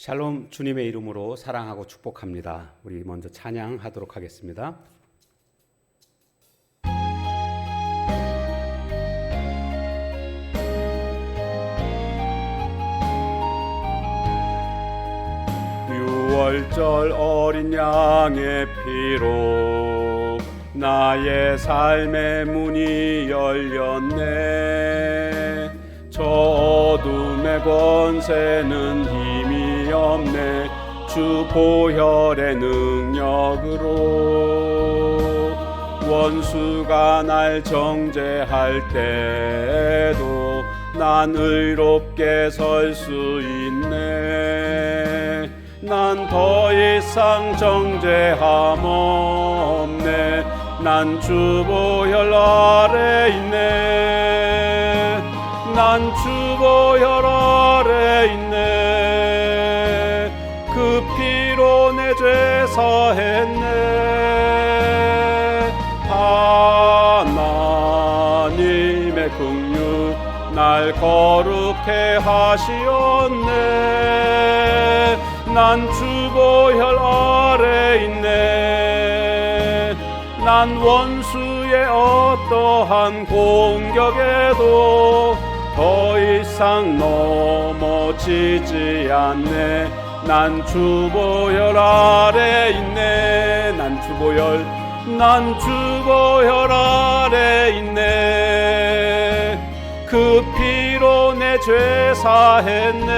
샬롬, 주님의 이름으로 사랑하고 축복합니다. 우리 먼저 찬양하도록 하겠습니다. 유월절 어린 양의 피로 나의 삶의 문이 열렸네. 저 어둠의 권세는 힘이 없네. 주 보혈의 능력으로 원수가 날 정죄할 때도 난 의롭게 설 수 있네. 난 더 이상 정죄함 없네. 난 주 보혈 아래 있네. 난 주 보혈 아래 있네. 그 피로 내 죄 사했네. 하나님의 긍휼 날 거룩해 하시었네. 난 주 보혈 아래 있네. 난 원수의 어떠한 공격에도 더 이상 넘어지지 않네. 난 주 보혈 아래 있네. 난 주 보혈 아래 있네. 그 피로 내 죄 사했네.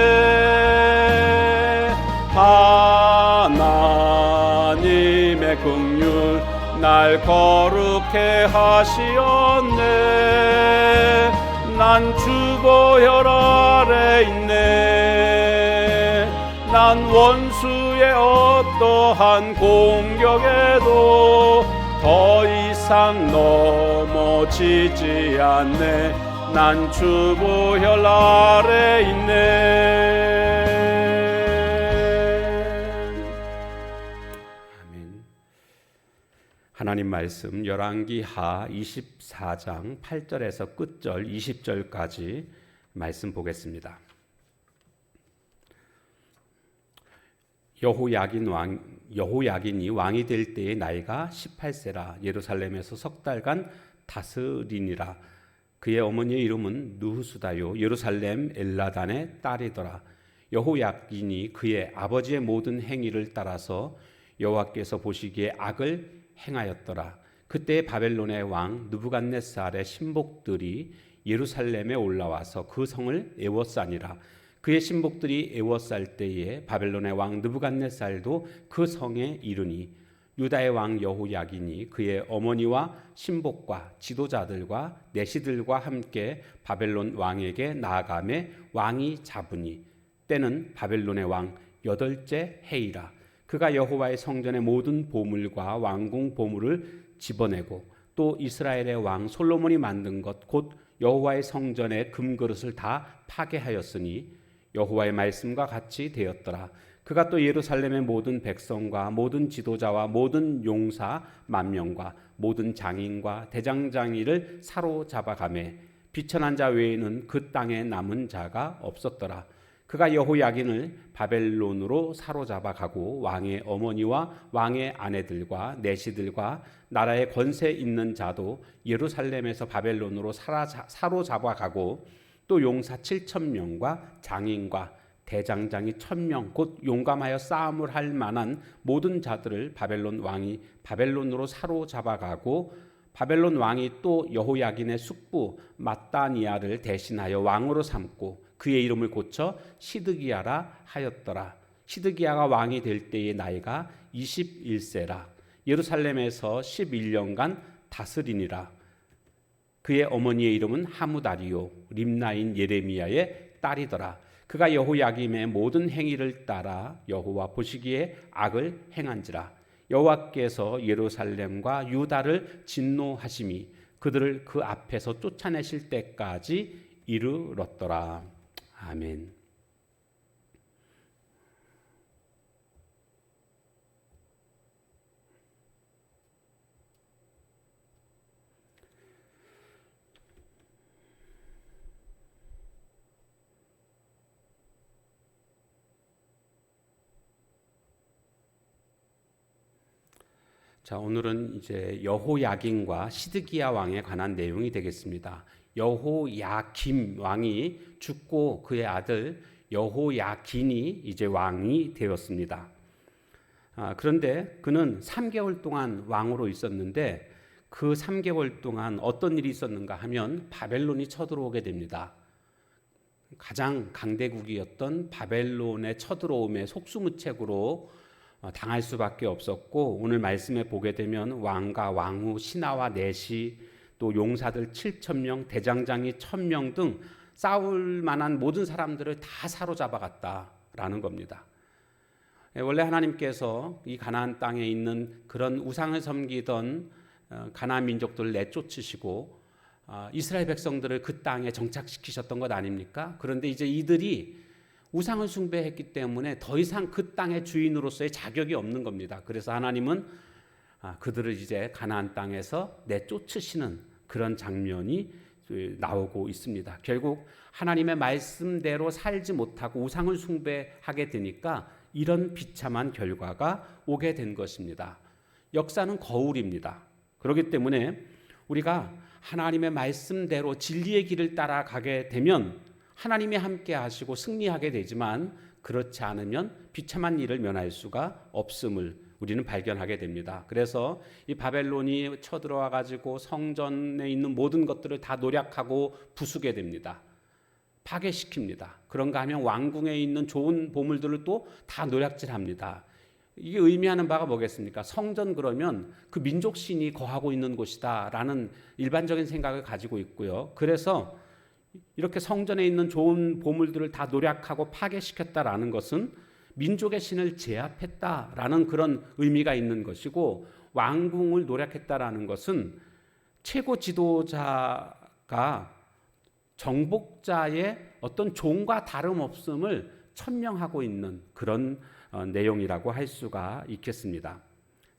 하나님의 긍휼 날 거룩해 하시었네. 난 주 보혈 아래 있네. 난 원수의 어떠한 공격에도 더 이상 넘어지지 않네. 난 주 보혈 아래 있네. 아멘. 하나님 말씀 열왕기하 24장 8절에서 끝절 20절까지 말씀 보겠습니다. 여호야긴이 왕이 될 때의 나이가 18세라. 예루살렘에서 석 달간 다스리니라. 그의 어머니의 이름은 누후수다요 예루살렘 엘라단의 딸이더라. 여호야긴이 그의 아버지의 모든 행위를 따라서 여호와께서 보시기에 악을 행하였더라. 그때 바벨론의 왕 느부갓네살의 신복들이 예루살렘에 올라와서 그 성을 애워싸니라. 그의 신복들이 애워쌀 때에 바벨론의 왕 느부갓네살도 그 성에 이르니 유다의 왕 여호야긴이 그의 어머니와 신복과 지도자들과 내시들과 함께 바벨론 왕에게 나아가매 왕이 잡으니 때는 바벨론의 왕 8째 해이라. 그가 여호와의 성전의 모든 보물과 왕궁 보물을 집어내고 또 이스라엘의 왕 솔로몬이 만든 것 곧 여호와의 성전의 금그릇을 다 파괴하였으니 여호와의 말씀과 같이 되었더라. 그가 또 예루살렘의 모든 백성과 모든 지도자와 모든 용사 10,000명과 모든 장인과 대장장이를 사로잡아가매 비천한 자 외에는 그 땅에 남은 자가 없었더라. 그가 여호야긴을 바벨론으로 사로잡아가고 왕의 어머니와 왕의 아내들과 내시들과 나라의 권세 있는 자도 예루살렘에서 바벨론으로 사로잡아가고 또 용사 7,000명과 장인과 대장장이 1,000명 곧 용감하여 싸움을 할 만한 모든 자들을 바벨론 왕이 바벨론으로 사로잡아가고 바벨론 왕이 또 여호야긴의 숙부 matthania를 대신하여 왕으로 삼고 그의 이름을 고쳐 시드기야라 하였더라. 시드기야가 왕이 될 때의 나이가 21세라. 예루살렘에서 11년간 다스리니라. 그의 어머니의 이름은 하무다리요 림나인 예레미야의 딸이더라. 그가 여호야김의 모든 행위를 따라 여호와 보시기에 악을 행한지라. 여호와께서 예루살렘과 유다를 진노하심이 그들을 그 앞에서 쫓아내실 때까지 이르렀더라. 아멘. 자, 오늘은 이제 여호야긴과 시드기야 왕에 관한 내용이 되겠습니다. 여호야김 왕이 죽고 그의 아들 여호야긴이 이제 왕이 되었습니다. 그런데 그는 3개월 동안 왕으로 있었는데 그 3개월 동안 어떤 일이 있었는가 하면 바벨론이 쳐들어오게 됩니다. 가장 강대국이었던 바벨론의 쳐들어옴에 속수무책으로 당할 수밖에 없었고, 오늘 말씀에 보게 되면 왕과 왕후, 신하와 내시, 또 용사들 7,000명, 대장장이 1,000명 등 싸울 만한 모든 사람들을 다 사로잡아갔다라는 겁니다. 원래 하나님께서 이 가나안 땅에 있는 그런 우상을 섬기던 가나안 민족들을 내쫓으시고 이스라엘 백성들을 그 땅에 정착시키셨던 것 아닙니까? 그런데 이제 이들이 우상을 숭배했기 때문에 더 이상 그 땅의 주인으로서의 자격이 없는 겁니다. 그래서 하나님은 그들을 이제 가나안 땅에서 내쫓으시는 그런 장면이 나오고 있습니다. 결국 하나님의 말씀대로 살지 못하고 우상을 숭배하게 되니까 이런 비참한 결과가 오게 된 것입니다. 역사는 거울입니다. 그렇기 때문에 우리가 하나님의 말씀대로 진리의 길을 따라가게 되면 하나님이 함께 하시고 승리하게 되지만, 그렇지 않으면 비참한 일을 면할 수가 없음을 우리는 발견하게 됩니다. 그래서 이 바벨론이 쳐들어와 가지고 성전에 있는 모든 것들을 다 노략하고 부수게 됩니다. 파괴시킵니다. 그런가 하면 왕궁에 있는 좋은 보물들을 또 다 노략질합니다. 이게 의미하는 바가 뭐겠습니까? 성전 그러면 그 민족신이 거하고 있는 곳이다라는 일반적인 생각을 가지고 있고요. 그래서 이렇게 성전에 있는 좋은 보물들을 다 노략하고 파괴시켰다라는 것은 민족의 신을 제압했다라는 그런 의미가 있는 것이고, 왕궁을 노략했다라는 것은 최고 지도자가 정복자의 어떤 종과 다름없음을 천명하고 있는 그런 내용이라고 할 수가 있겠습니다.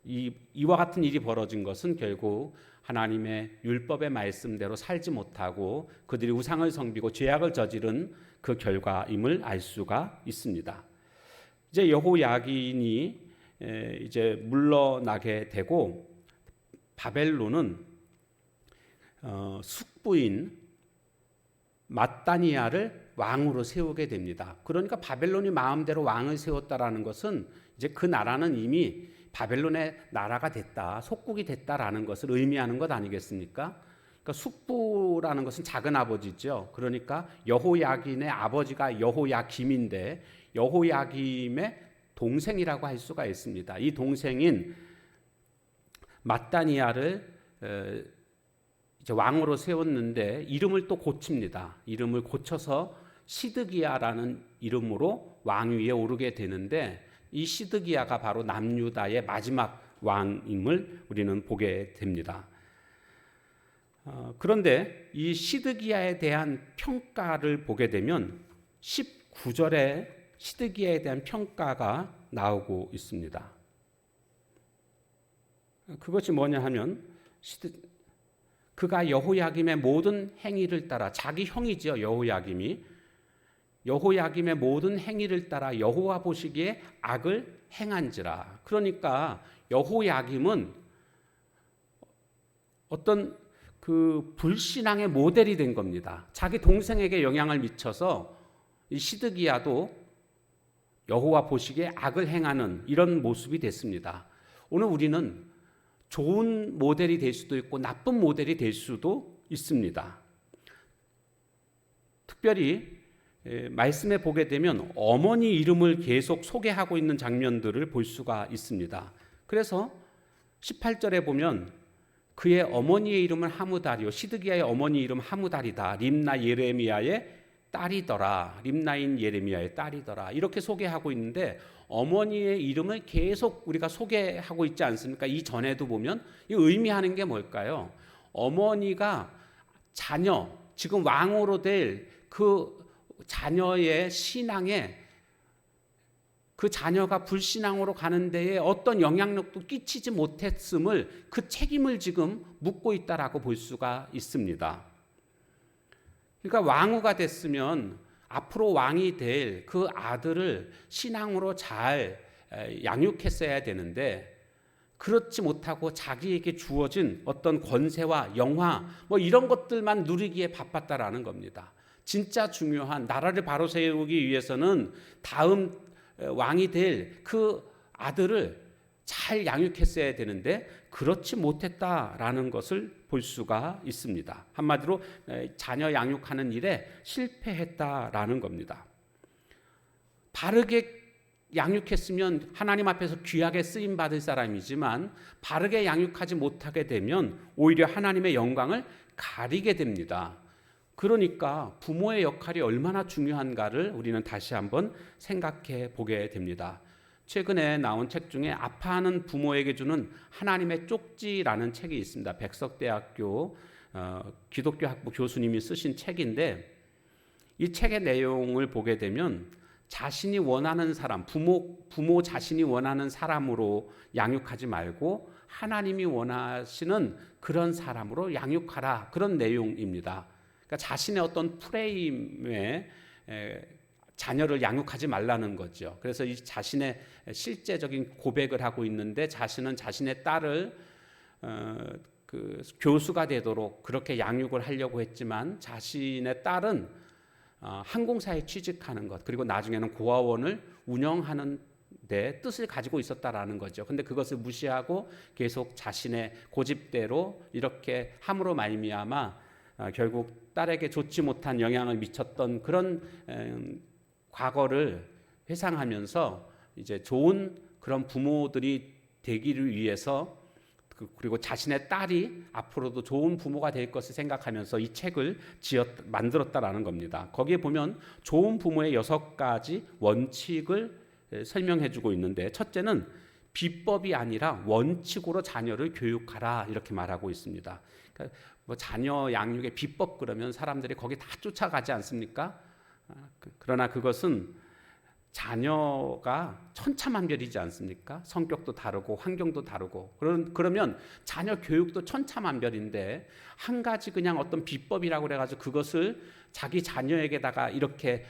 이와 같은 일이 벌어진 것은 결국 하나님의 율법의 말씀대로 살지 못하고 그들이 우상을 섬기고 죄악을 저지른 그 결과임을 알 수가 있습니다. 이제 여호야긴이 이제 물러나게 되고 바벨론은 숙부인 mat단이야를 왕으로 세우게 됩니다. 그러니까 바벨론이 마음대로 왕을 세웠다라는 것은 이제 그 나라는 이미 바벨론의 나라가 됐다, 속국이 됐다라는 것을 의미하는 것 아니겠습니까? 그러니까 숙부라는 것은 작은 아버지죠. 그러니까 여호야긴의 아버지가 여호야김인데 여호야김의 동생이라고 할 수가 있습니다. 이 동생인 mat단이야를 이제 왕으로 세웠는데 이름을 또 고칩니다. 이름을 고쳐서 시드기야라는 이름으로 왕위에 오르게 되는데, 이 시드기야가 바로 남유다의 마지막 왕임을 우리는 보게 됩니다. 그런데 이 시드기야에 대한 평가를 보게 되면 19절에 시드기야에 대한 평가가 나오고 있습니다. 그것이 뭐냐 하면 그가 여호야김의 모든 행위를 따라, 자기 형이죠, 여호야김의 모든 행위를 따라 여호와 보시기에 악을 행한지라. 그러니까 여호야김은 어떤 그 불신앙의 모델이 된 겁니다. 자기 동생에게 영향을 미쳐서 이 시드기야도 여호와 보시기에 악을 행하는 이런 모습이 됐습니다. 오늘 우리는 좋은 모델이 될 수도 있고 나쁜 모델이 될 수도 있습니다. 특별히 말씀에 보게 되면 어머니 이름을 계속 소개하고 있는 장면들을 볼 수가 있습니다. 그래서 18절에 보면 그의 어머니의 이름은 하무다리요, 시드기야의 어머니 이름 하무다리다, 림나 예레미야의 딸이더라, 림나인 예레미야의 딸이더라, 이렇게 소개하고 있는데 어머니의 이름을 계속 우리가 소개하고 있지 않습니까? 이 전에도 보면 이 의미하는 게 뭘까요? 어머니가 자녀, 지금 왕으로 될 그 자녀의 신앙에, 그 자녀가 불신앙으로 가는 데에 어떤 영향력도 끼치지 못했음을, 그 책임을 지금 묻고 있다라고 볼 수가 있습니다. 그러니까 왕후가 됐으면 앞으로 왕이 될 그 아들을 신앙으로 잘 양육했어야 되는데 그렇지 못하고 자기에게 주어진 어떤 권세와 영화 뭐 이런 것들만 누리기에 바빴다라는 겁니다. 진짜 중요한 나라를 바로 세우기 위해서는 다음 왕이 될 그 아들을 잘 양육했어야 되는데 그렇지 못했다라는 것을 볼 수가 있습니다. 한마디로 자녀 양육하는 일에 실패했다라는 겁니다. 바르게 양육했으면 하나님 앞에서 귀하게 쓰임 받을 사람이지만 바르게 양육하지 못하게 되면 오히려 하나님의 영광을 가리게 됩니다. 그러니까 부모의 역할이 얼마나 중요한가를 우리는 다시 한번 생각해 보게 됩니다. 최근에 나온 책 중에 아파하는 부모에게 주는 하나님의 쪽지라는 책이 있습니다. 백석대학교 기독교 학부 교수님이 쓰신 책인데 이 책의 내용을 보게 되면 자신이 원하는 사람, 부모 자신이 원하는 사람으로 양육하지 말고 하나님이 원하시는 그런 사람으로 양육하라, 그런 내용입니다. 그러니까 자신의 어떤 프레임에 자녀를 양육하지 말라는 거죠. 그래서 이 자신의 실제적인 고백을 하고 있는데 자신은 자신의 딸을 그 교수가 되도록 그렇게 양육을 하려고 했지만 자신의 딸은 항공사에 취직하는 것, 그리고 나중에는 고아원을 운영하는 데 뜻을 가지고 있었다라는 거죠. 근데 그것을 무시하고 계속 자신의 고집대로 이렇게 함으로 말미암아 결국 딸에게 좋지 못한 영향을 미쳤던 그런 과거를 회상하면서 이제 좋은 그런 부모들이 되기를 위해서 그리고 자신의 딸이 앞으로도 좋은 부모가 될 것을 생각하면서 이 책을 만들었다라는 겁니다. 거기에 보면 좋은 부모의 6가지 원칙을 설명해주고 있는데 첫째는 비법이 아니라 원칙으로 자녀를 교육하라 이렇게 말하고 있습니다. 그러니까 뭐 자녀 양육의 비법 그러면 사람들이 거기 다 쫓아가지 않습니까? 그러나 그것은 자녀가 천차만별이지 않습니까? 성격도 다르고 환경도 다르고 그러면 자녀 교육도 천차만별인데 한 가지 그냥 어떤 비법이라고 그래가지고 그것을 자기 자녀에게다가 이렇게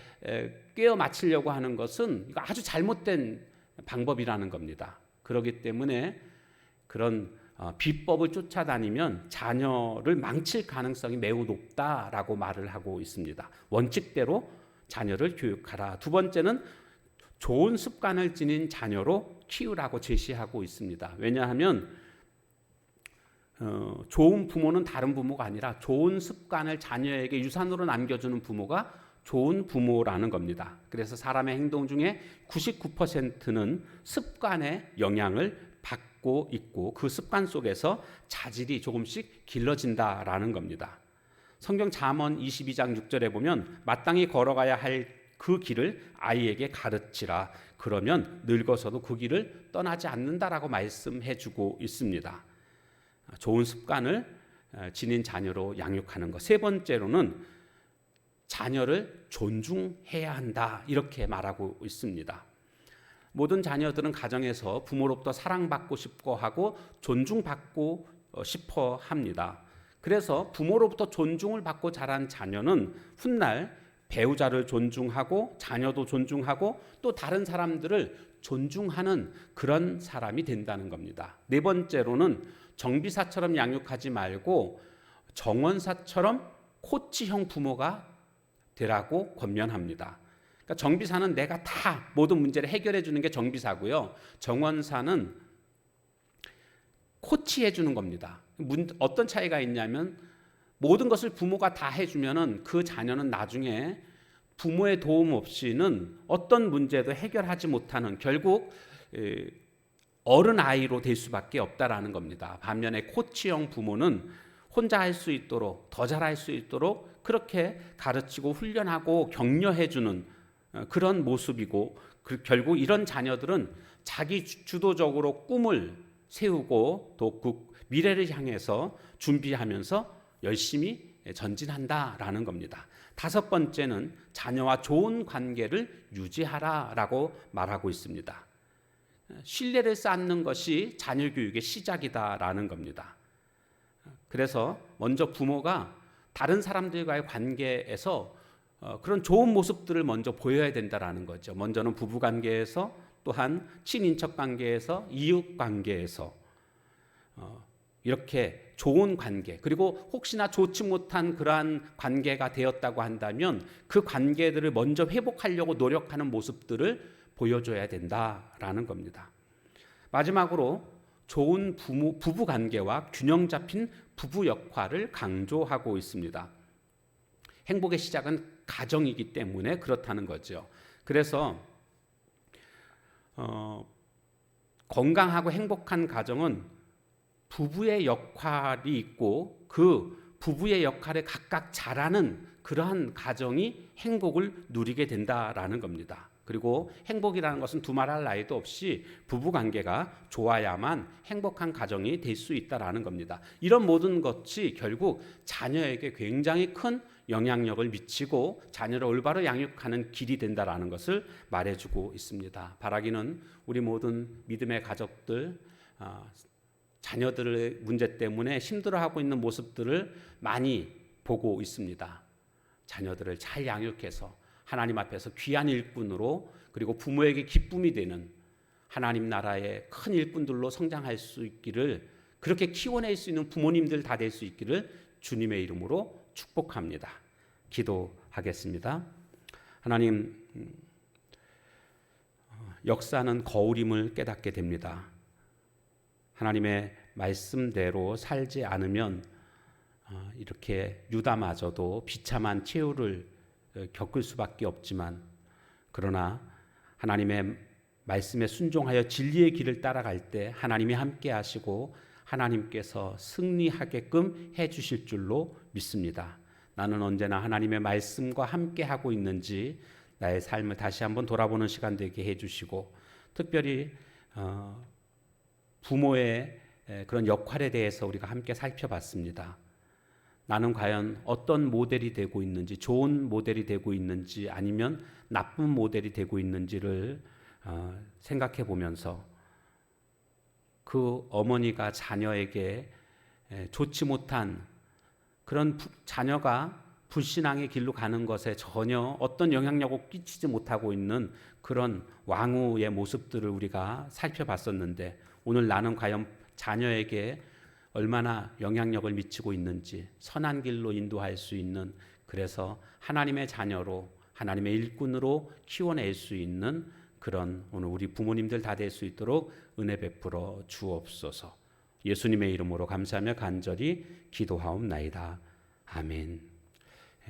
꿰어 맞추려고 하는 것은 이거 아주 잘못된 방법이라는 겁니다. 그렇기 때문에 그런 비법을 쫓아다니면 자녀를 망칠 가능성이 매우 높다라고 말을 하고 있습니다. 원칙대로 자녀를 교육하라. 두 번째는 좋은 습관을 지닌 자녀로 키우라고 제시하고 있습니다. 왜냐하면 좋은 부모는 다른 부모가 아니라 좋은 습관을 자녀에게 유산으로 남겨주는 부모가 좋은 부모라는 겁니다. 그래서 사람의 행동 중에 99%는 습관의 영향을 받고 있고 그 습관 속에서 자질이 조금씩 길러진다라는 겁니다. 성경 잠언 22장 6절에 보면 마땅히 걸어가야 할 그 길을 아이에게 가르치라. 그러면 늙어서도 그 길을 떠나지 않는다라고 말씀해주고 있습니다. 좋은 습관을 지닌 자녀로 양육하는 것. 세 번째로는 자녀를 존중해야 한다. 이렇게 말하고 있습니다. 모든 자녀들은 가정에서 부모로부터 사랑받고 싶어 하고 존중받고 싶어 합니다. 그래서 부모로부터 존중을 받고 자란 자녀는 훗날 배우자를 존중하고 자녀도 존중하고 또 다른 사람들을 존중하는 그런 사람이 된다는 겁니다. 네 번째로는 정비사처럼 양육하지 말고 정원사처럼 코치형 부모가 되라고 권면합니다. 그러니까 정비사는 내가 다 모든 문제를 해결해 주는 게 정비사고요. 정원사는 코치해 주는 겁니다. 어떤 차이가 있냐면 모든 것을 부모가 다 해주면은 그 자녀는 나중에 부모의 도움 없이는 어떤 문제도 해결하지 못하는 결국 어른 아이로 될 수밖에 없다라는 겁니다. 반면에 코치형 부모는 혼자 할 수 있도록 더 잘할 수 있도록 그렇게 가르치고 훈련하고 격려해주는 그런 모습이고 결국 이런 자녀들은 자기 주도적으로 꿈을 세우고 또 그 미래를 향해서 준비하면서 열심히 전진한다라는 겁니다. 다섯 번째는 자녀와 좋은 관계를 유지하라라고 말하고 있습니다. 신뢰를 쌓는 것이 자녀 교육의 시작이다라는 겁니다. 그래서 먼저 부모가 다른 사람들과의 관계에서 그런 좋은 모습들을 먼저 보여야 된다라는 거죠. 먼저는 부부 관계에서 또한 친인척 관계에서 이웃 관계에서 이렇게 좋은 관계, 그리고 혹시나 좋지 못한 그러한 관계가 되었다고 한다면 그 관계들을 먼저 회복하려고 노력하는 모습들을 보여줘야 된다라는 겁니다. 마지막으로 좋은 부부 관계와 균형 잡힌 부부 역할을 강조하고 있습니다. 행복의 시작은 가정이기 때문에 그렇다는 거죠. 그래서 건강하고 행복한 가정은 부부의 역할이 있고 그 부부의 역할에 각각 잘하는 그러한 가정이 행복을 누리게 된다라는 겁니다. 그리고 행복이라는 것은 두말할 나위도 없이 부부관계가 좋아야만 행복한 가정이 될 수 있다라는 겁니다. 이런 모든 것이 결국 자녀에게 굉장히 큰 영향력을 미치고 자녀를 올바로 양육하는 길이 된다라는 것을 말해주고 있습니다. 바라기는 우리 모든 믿음의 가족들, 자녀들의 문제 때문에 힘들어하고 있는 모습들을 많이 보고 있습니다. 자녀들을 잘 양육해서 하나님 앞에서 귀한 일꾼으로, 그리고 부모에게 기쁨이 되는 하나님 나라의 큰 일꾼들로 성장할 수 있기를, 그렇게 키워낼 수 있는 부모님들 다 될 수 있기를 주님의 이름으로 축복합니다. 기도하겠습니다. 하나님, 역사는 거울임을 깨닫게 됩니다. 하나님의 말씀대로 살지 않으면 이렇게 유다마저도 비참한 최후를 겪을 수밖에 없지만, 그러나 하나님의 말씀에 순종하여 진리의 길을 따라갈 때 하나님이 함께 하시고 하나님께서 승리하게끔 해주실 줄로 믿습니다. 나는 언제나 하나님의 말씀과 함께 하고 있는지 나의 삶을 다시 한번 돌아보는 시간 되게 해주시고, 특별히 부모의 그런 역할에 대해서 우리가 함께 살펴봤습니다. 나는 과연 어떤 모델이 되고 있는지, 좋은 모델이 되고 있는지 아니면 나쁜 모델이 되고 있는지를 생각해 보면서, 그 어머니가 자녀에게 좋지 못한 그런 자녀가 불신앙의 길로 가는 것에 전혀 어떤 영향력을 끼치지 못하고 있는 그런 왕후의 모습들을 우리가 살펴봤었는데, 오늘 나는 과연 자녀에게 얼마나 영향력을 미치고 있는지 선한 길로 인도할 수 있는, 그래서 하나님의 자녀로 하나님의 일꾼으로 키워낼 수 있는 그런 오늘 우리 부모님들 다 될 수 있도록 은혜 베풀어 주옵소서. 예수님의 이름으로 감사하며 간절히 기도하옵나이다. 아멘.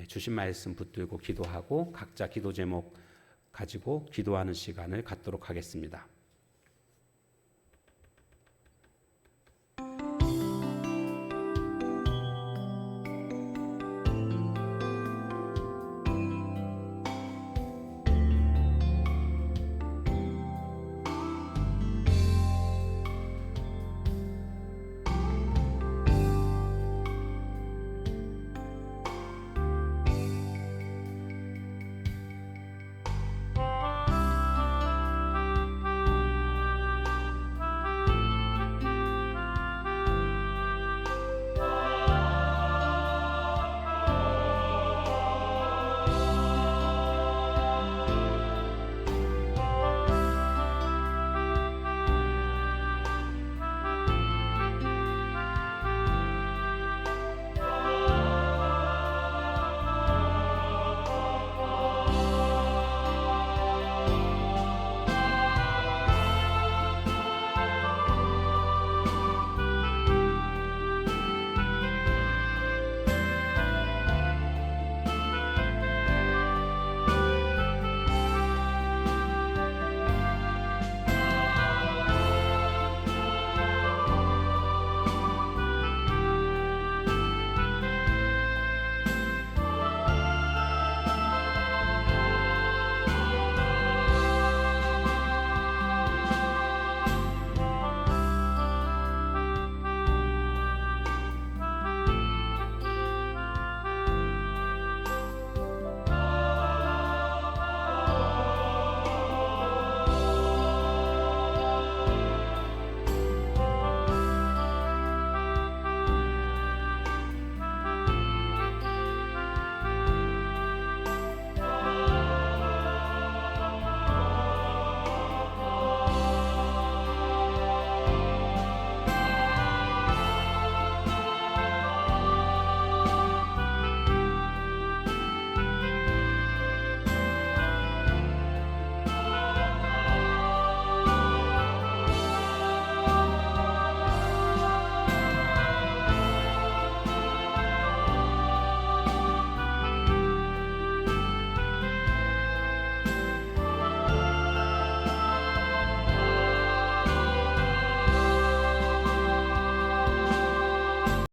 주신 말씀 붙들고 기도하고 각자 기도 제목 가지고 기도하는 시간을 갖도록 하겠습니다.